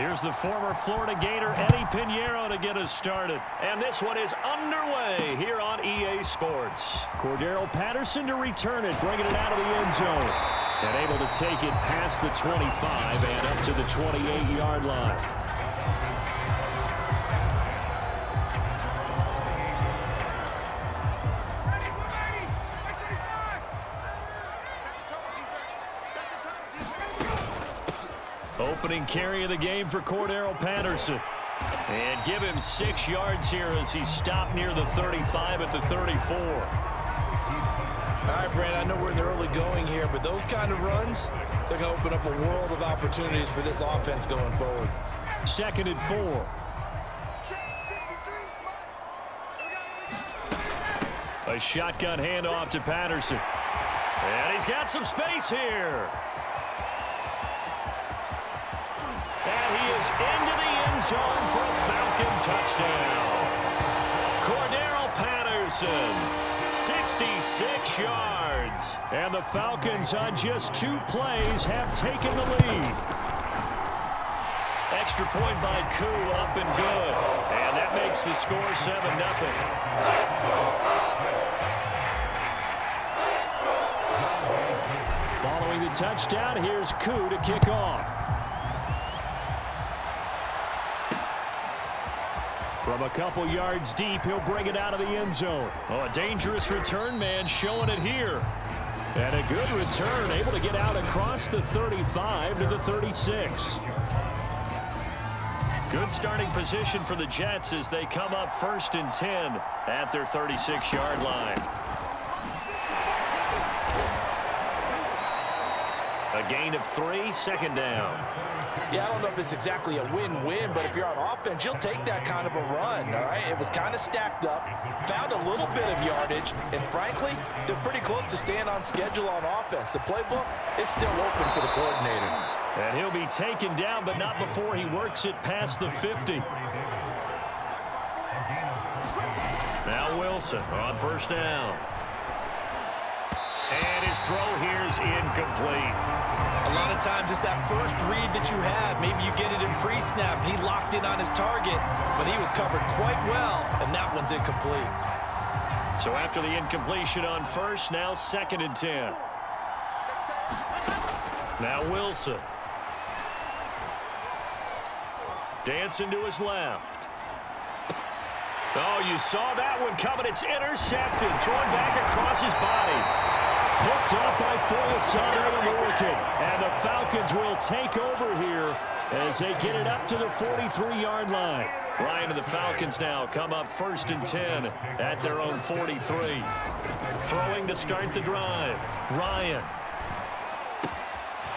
Here's the former Florida Gator Eddie Pinheiro to get us started. And this one is underway here on EA Sports. Cordero Patterson to return it, bringing it out of the end zone. And able to take it past the 25 and up to the 28-yard line. Opening carry of the game for Cordero Patterson. And give him 6 yards here as he stopped near the 35 at the 34. All right, Brand, I know we're in the early going here, but those kind of runs, they're going to open up a world of opportunities for this offense going forward. 2nd and 4. A shotgun handoff to Patterson. And he's got some space here. And he is into the end zone for a Falcon touchdown. Cordero Patterson, 66 yards. And the Falcons on just 2 plays have taken the lead. Extra point by Koo, up and good. And that makes the score 7-0. Following the touchdown, here's Koo to kick off. From a couple yards deep, he'll bring it out of the end zone. Oh, a dangerous return man showing it here. And a good return, able to get out across the 35 to the 36. Good starting position for the Jets as they come up 1st and 10 at their 36-yard line. A gain of 3, 2nd down. Yeah, I don't know if it's exactly a win-win, but if you're on offense, you'll take that kind of a run, all right? It was kind of stacked up, found a little bit of yardage, and frankly, they're pretty close to staying on schedule on offense. The playbook is still open for the coordinator. And he'll be taken down, but not before he works it past the 50. Now Wilson on 1st down. And his throw here is incomplete. A lot of times it's that first read that you have. Maybe you get it in pre-snap, and he locked in on his target, but he was covered quite well, and that one's incomplete. So after the incompletion on 1st, now 2nd and 10. Now Wilson. Dancing to his left. Oh, you saw that one coming. It's intercepted. Thrown back across his body. Picked up by Foyesade American. And the Falcons will take over here as they get it up to the 43-yard line. Ryan and the Falcons now come up 1st and 10 at their own 43. Throwing to start the drive. Ryan.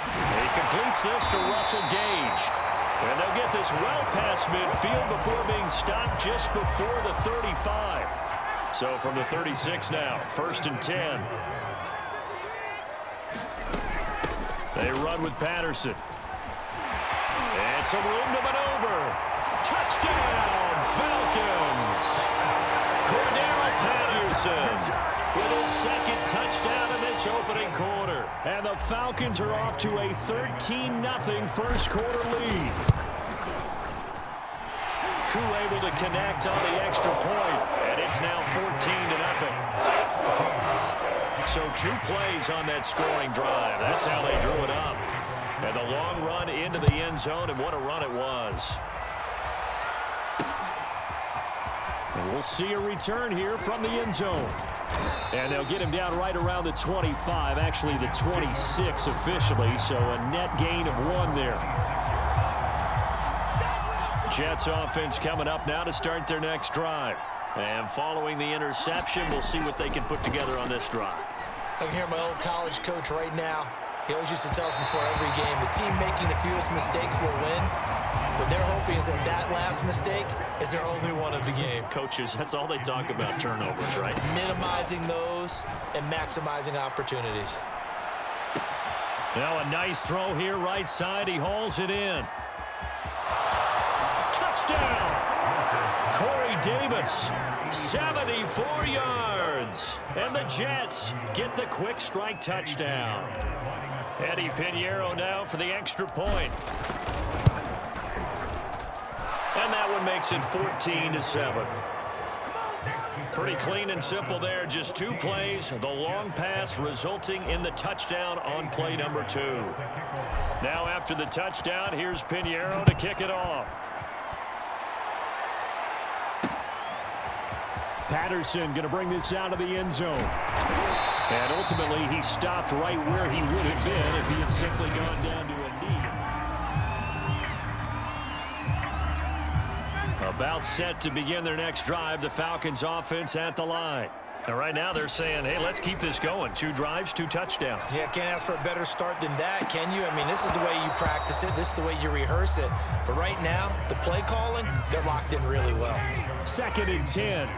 He completes this to Russell Gage. And they'll get this well past midfield before being stopped just before the 35. So from the 36 now, 1st and 10. They run with Patterson. And some room to maneuver. Touchdown, Falcons! Cordero Patterson with his 2nd touchdown in this opening quarter. And the Falcons are off to a 13-0 first quarter lead. Koo able to connect on the extra point, and it's now 14-0. So 2 plays on that scoring drive. That's how they drew it up. And the long run into the end zone, and what a run it was. And we'll see a return here from the end zone. And they'll get him down right around the 25, actually the 26 officially, so a net gain of 1 there. Jets offense coming up now to start their next drive. And following the interception, we'll see what they can put together on this drive. I can hear my old college coach right now. He always used to tell us before every game, the team making the fewest mistakes will win. What they're hoping is that last mistake is their only one of the game. Coaches, that's all they talk about, turnovers, right? Minimizing those and maximizing opportunities. Now a nice throw here right side. He hauls it in. Touchdown! Corey Davis, 74 yards. And the Jets get the quick strike touchdown. Eddie Pinheiro now for the extra point. makes it 14-7. Pretty clean and simple there. Just 2 plays. The long pass resulting in the touchdown on play number 2. Now after the touchdown, here's Pinheiro to kick it off. Patterson going to bring this out of the end zone. And ultimately, he stopped right where he would have been if he had simply gone down to a knee. About set to begin their next drive, the Falcons offense at the line. And right now they're saying, hey, let's keep this going. 2 drives, 2 touchdowns. Yeah, can't ask for a better start than that, can you? I mean, this is the way you practice it. This is the way you rehearse it. But right now, the play calling, they're locked in really well. 2nd and 10.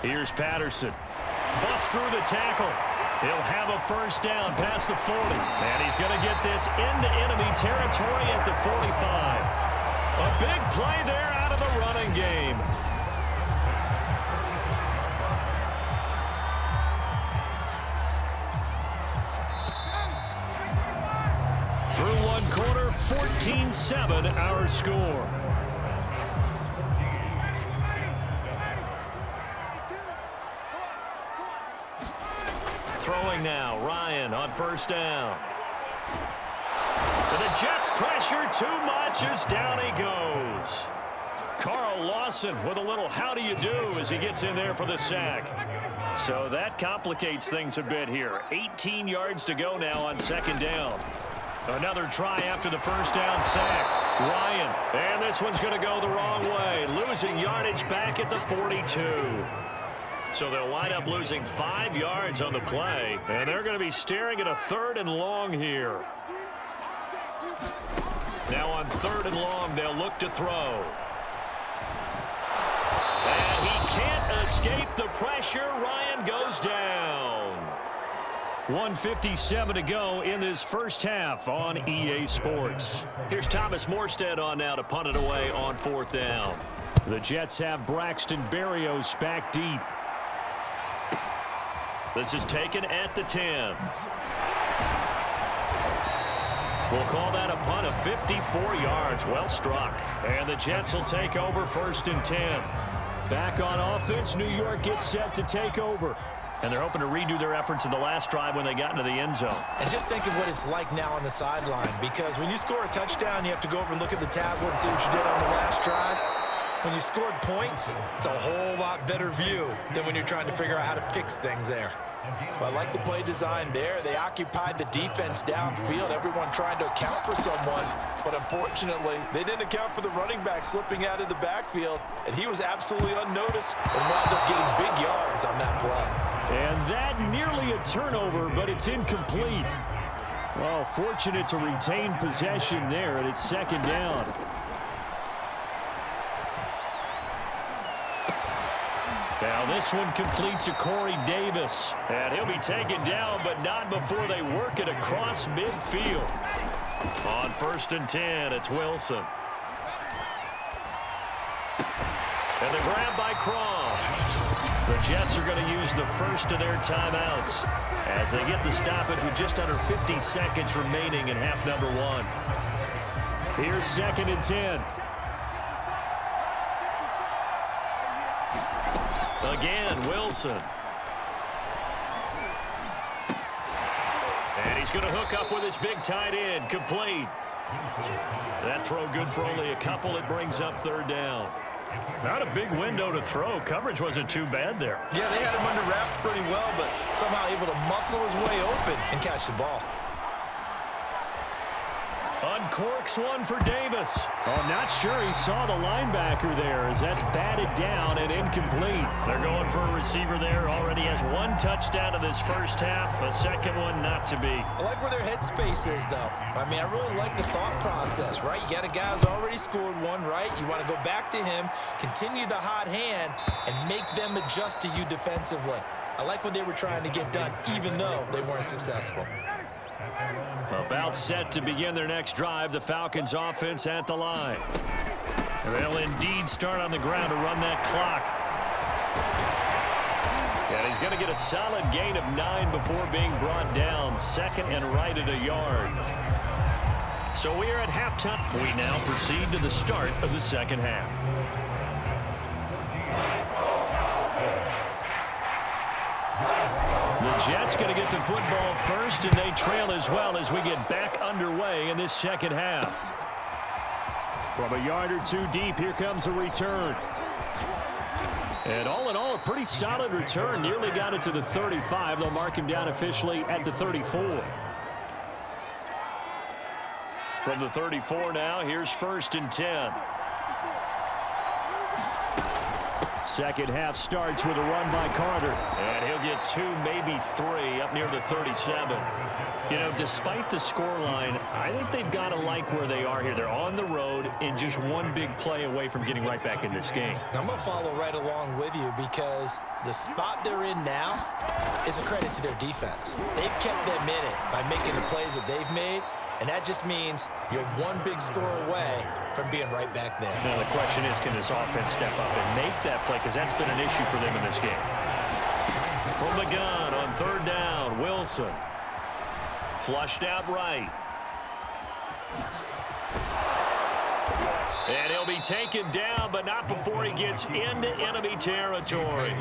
Here's Patterson. Busts through the tackle. He'll have a first down past the 40. And he's going to get this into enemy territory at the 45. A big play there out of the running game. Through 1 quarter, 14-7 our score. Throwing now, Ryan on first down. The Jets pressure too much as down he goes. Carl Lawson with a little how do you do as he gets in there for the sack. So that complicates things a bit here. 18 yards to go now on 2nd down. Another try after the first down sack. Ryan, and this one's going to go the wrong way. Losing yardage back at the 42. So they'll wind up losing 5 yards on the play, and they're going to be staring at a 3rd and long here. Now on 3rd and long, they'll look to throw. And he can't escape the pressure. Ryan goes down. 1:57 to go in this first half on EA Sports. Here's Thomas Morstead on now to punt it away on 4th down. The Jets have Braxton Berrios back deep. This is taken at the 10. We'll call that a punt of 54 yards. Well struck. And the Jets will take over 1st and 10. Back on offense, New York gets set to take over. And they're hoping to redo their efforts in the last drive when they got into the end zone. And just think of what it's like now on the sideline. Because when you score a touchdown, you have to go over and look at the tablet and see what you did on the last drive. When you scored points, it's a whole lot better view than when you're trying to figure out how to fix things there. Well, I like the play design there. They occupied the defense downfield, everyone trying to account for someone. But unfortunately, they didn't account for the running back slipping out of the backfield, and he was absolutely unnoticed and wound up getting big yards on that play. And that nearly a turnover, but it's incomplete. Well, fortunate to retain possession there, and it's 2nd down. Now this one complete to Corey Davis. And he'll be taken down, but not before they work it across midfield. On 1st and 10, it's Wilson. And the grab by Crom. The Jets are going to use the first of their timeouts as they get the stoppage with just under 50 seconds remaining in half number 1. Here's 2nd and 10. Again, Wilson. And he's going to hook up with his big tight end. Complete. That throw good for only a couple. It brings up 3rd down. Not a big window to throw. Coverage wasn't too bad there. Yeah, they had him under wraps pretty well, but somehow able to muscle his way open and catch the ball. Uncorks one for Davis. Oh, not sure he saw the linebacker there as that's batted down and incomplete. They're going for a receiver there. Already has 1 touchdown in this first half. A second one not to be. I like where their headspace is, though. I mean, I really like the thought process, right? You got a guy who's already scored 1, right? You want to go back to him, continue the hot hand, and make them adjust to you defensively. I like what they were trying to get done, even though they weren't successful. About set to begin their next drive, the Falcons offense at the line. They'll indeed start on the ground to run that clock. And he's going to get a solid gain of 9 before being brought down. 2nd and right at a yard. So we are at halftime. We now proceed to the start of the second half. The Jets going to get the football first, and they trail as well as we get back underway in this second half. From a yard or two deep, here comes a return. And all in all, a pretty solid return. Nearly got it to the 35. They'll mark him down officially at the 34. From the 34 now, here's 1st and 10. Second half starts with a run by Carter. And he'll get 2, maybe 3 up near the 37. You know, despite the scoreline, I think they've got to like where they are here. They're on the road and just one big play away from getting right back in this game. I'm going to follow right along with you because the spot they're in now is a credit to their defense. They've kept them in it by making the plays that they've made, and that just means you're one big score away from being right back there. Now the question is, can this offense step up and make that play? Because that's been an issue for them in this game. From the gun on 3rd down, Wilson. Flushed out right. And he'll be taken down, but not before he gets into enemy territory.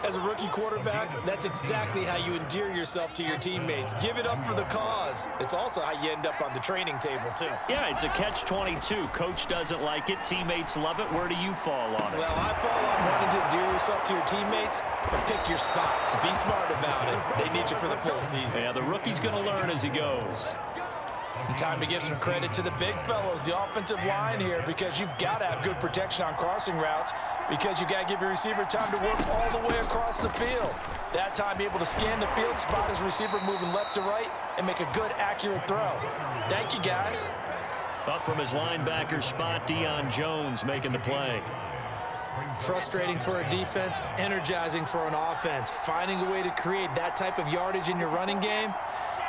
As a rookie quarterback, that's exactly how you endear yourself to your teammates. Give it up for the cause. It's also how you end up on the training table, too. Yeah, it's a catch-22. Coach doesn't like it. Teammates love it. Where do you fall on it? Well, I fall on wanting to endear yourself to your teammates, but pick your spots. Be smart about it. They need you for the full season. Yeah, the rookie's going to learn as he goes. Time to give some credit to the big fellows, the offensive line here, because you've got to have good protection on crossing routes, because you got to give your receiver time to work all the way across the field. That time, be able to scan the field, spot his receiver moving left to right, and make a good, accurate throw. Thank you, guys. Up from his linebacker spot, Deion Jones making the play. Frustrating for a defense, energizing for an offense. Finding a way to create that type of yardage in your running game,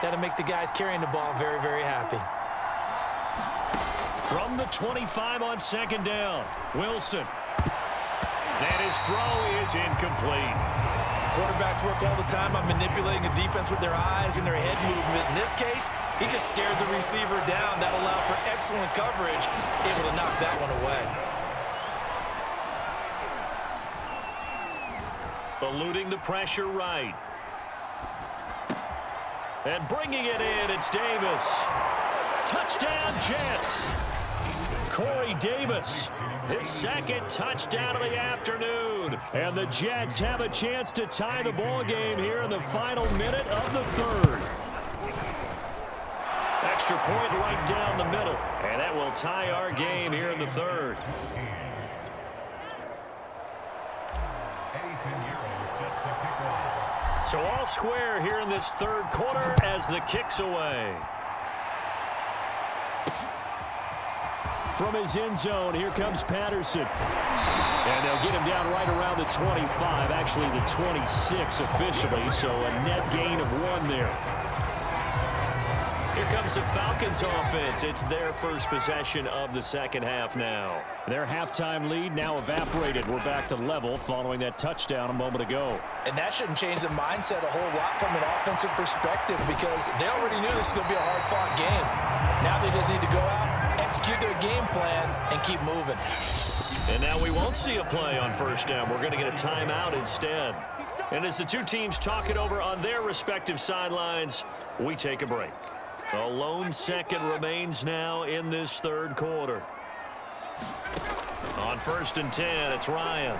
that'll make the guys carrying the ball very, very happy. From the 25 on 2nd down, Wilson. And his throw is incomplete. Quarterbacks work all the time on manipulating a defense with their eyes and their head movement. In this case, he just stared the receiver down. That allowed for excellent coverage, able to knock that one away. Eluding the pressure right. And bringing it in, it's Davis. Touchdown, Jets. Corey Davis, his 2nd touchdown of the afternoon. And the Jets have a chance to tie the ball game here in the final minute of the 3rd. Extra point right down the middle. And that will tie our game here in the 3rd. So all square here in this 3rd quarter as the kick's away. From his end zone, here comes Patterson. And they'll get him down right around the 25, actually the 26 officially, so a net gain of 1 there. Here comes the Falcons offense. It's their first possession of the second half now. Their halftime lead now evaporated. We're back to level following that touchdown a moment ago. And that shouldn't change the mindset a whole lot from an offensive perspective because they already knew this was going to be a hard-fought game. Now they just need to go out, execute their game plan, and keep moving. And now we won't see a play on first down. We're going to get a timeout instead. And as the two teams talk it over on their respective sidelines, we take a break. A lone second remains now in this 3rd quarter. On 1st and 10, it's Ryan.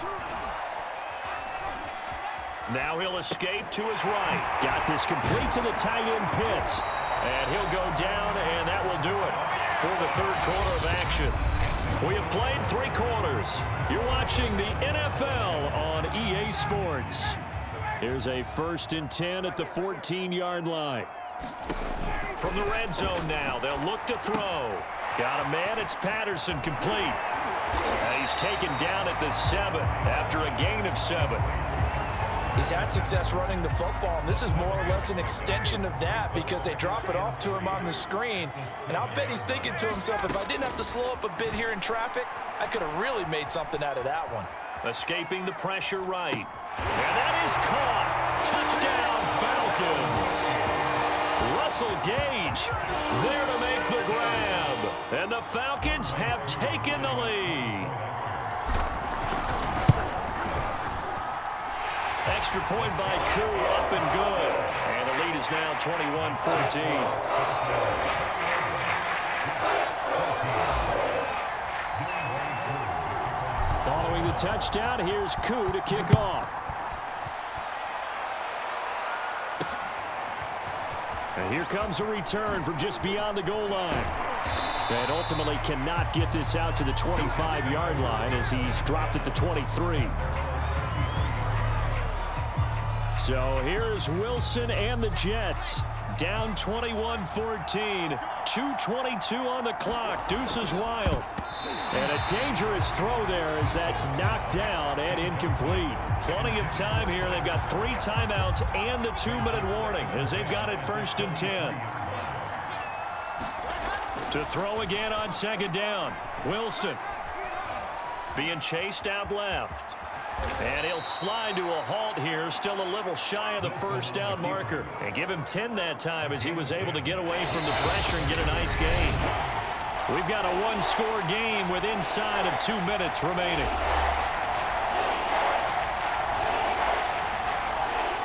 Now he'll escape to his right. Got this complete to the tight end Pitts. And he'll go down, and that will do it for the 3rd quarter of action. We have played 3 quarters. You're watching the NFL on EA Sports. Here's a 1st and 10 at the 14-yard line. From the red zone now, they'll look to throw. Got a man, it's Patterson, complete. And he's taken down at the 7 after a gain of 7. He's had success running the football, and this is more or less an extension of that because they drop it off to him on the screen. And I'll bet he's thinking to himself, if I didn't have to slow up a bit here in traffic, I could have really made something out of that one. Escaping the pressure right. And that is caught. Touchdown, Falcons. Russell Gage there to make the grab. And the Falcons have taken the lead. Extra point by Koo, up and good. And the lead is now 21-14. Following the touchdown, here's Koo to kick off. And here comes a return from just beyond the goal line. And ultimately cannot get this out to the 25-yard line as he's dropped at the 23. So here's Wilson and the Jets. Down 21-14. 2:22 on the clock. Deuces wild. And a dangerous throw there as that's knocked down and incomplete. Plenty of time here. They've got 3 timeouts and the 2-minute warning as they've got it 1st and 10. To throw again on 2nd down. Wilson being chased out left. And he'll slide to a halt here, still a little shy of the 1st down marker. And give him 10 that time as he was able to get away from the pressure and get a nice gain. We've got a 1-score game with inside of 2 minutes remaining.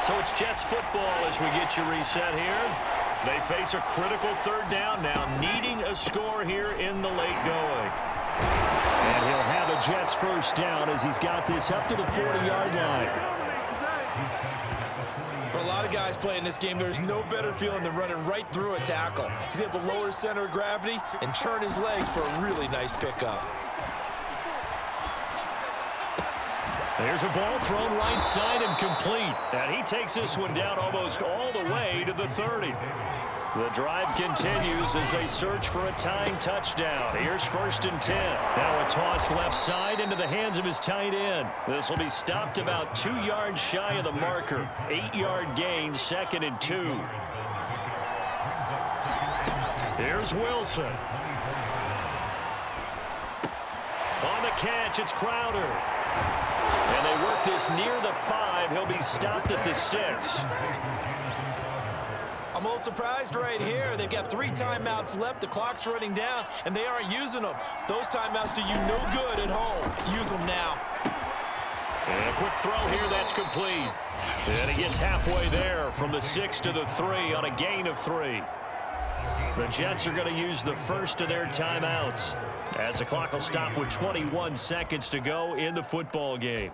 So it's Jets football as we get you reset here. They face a critical 3rd down now, needing a score here in the late going. And he'll have a Jets 1st down as he's got this up to the 40-yard line. For a lot of guys playing this game, there's no better feeling than running right through a tackle. He's able to lower his center of gravity and churn his legs for a really nice pickup. There's a ball thrown right side and complete. And he takes this one down almost all the way to the 30. The drive continues as they search for a tying touchdown. Here's 1st and 10. Now a toss left side into the hands of his tight end. This will be stopped about 2 yards shy of the marker. 8-yard gain, 2nd and 2. Here's Wilson. On the catch, it's Crowder. And they work this near the 5. He'll be stopped at the 6. I'm a little surprised right here. They've got 3 timeouts left. The clock's running down, and they aren't using them. Those timeouts do you no good at home. Use them now. And a quick throw here. That's complete. And he gets halfway there from the 6 to the 3 on a gain of 3. The Jets are going to use the first of their timeouts as the clock will stop with 21 seconds to go in the football game.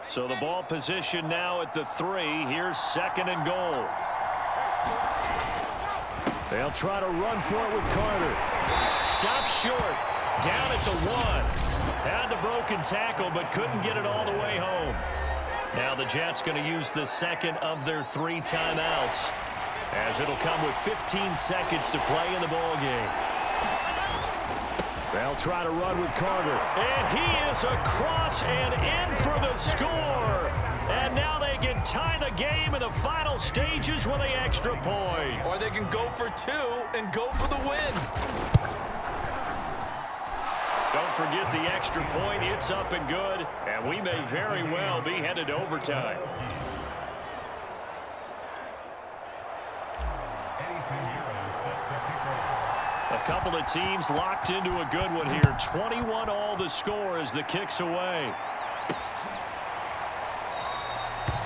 So the ball position now at the 3. Here's 2nd and goal. They'll try to run for it with Carter. Stop short. Down at the 1. Had the broken tackle, but couldn't get it all the way home. Now the Jets going to use the 2nd of their 3 timeouts, as it'll come with 15 seconds to play in the ball game. They'll try to run with Carter. And he is across and in for the score. And now they can tie the game in the final stages with an extra point. Or they can go for 2 and go for the win. Don't forget the extra point. It's up and good. And we may very well be headed to overtime. A couple of teams locked into a good one here. 21 all the score as the kick's away.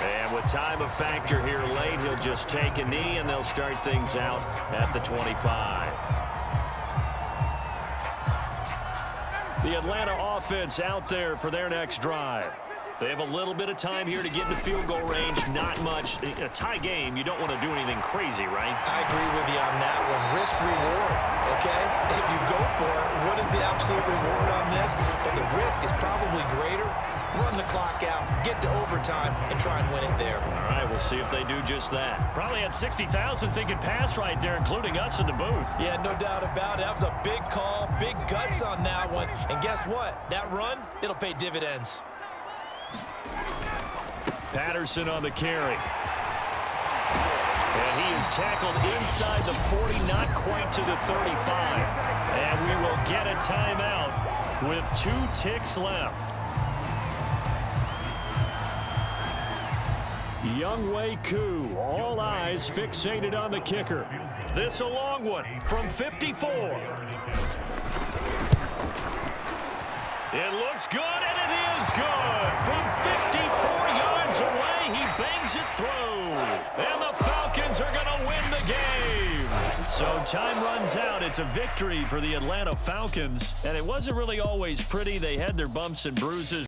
And with time a factor here late, he'll just take a knee and they'll start things out at the 25. The Atlanta offense out there for their next drive. They have a little bit of time here to get into field goal range. Not much. A tie game, you don't want to do anything crazy, right? I agree with you on that one. Risk reward, okay? If you go for it, what is the absolute reward on this? But the risk is probably greater. Run the clock out, get to overtime, and try and win it there. All right, we'll see if they do just that. Probably had 60,000 thinking pass right there, including us in the booth. Yeah, no doubt about it. That was a big call, big guts on that one. And guess what? That run, it'll pay dividends. Patterson on the carry. And he is tackled inside the 40, not quite to the 35. And we will get a timeout with 2 ticks left. Younghoe Koo, all eyes fixated on the kicker. This a long one from 54. It looks good, and it is good. From 54 yards away, he bangs it through. And the Falcons are going to win the game. So time runs out. It's a victory for the Atlanta Falcons. And it wasn't really always pretty. They had their bumps and bruises.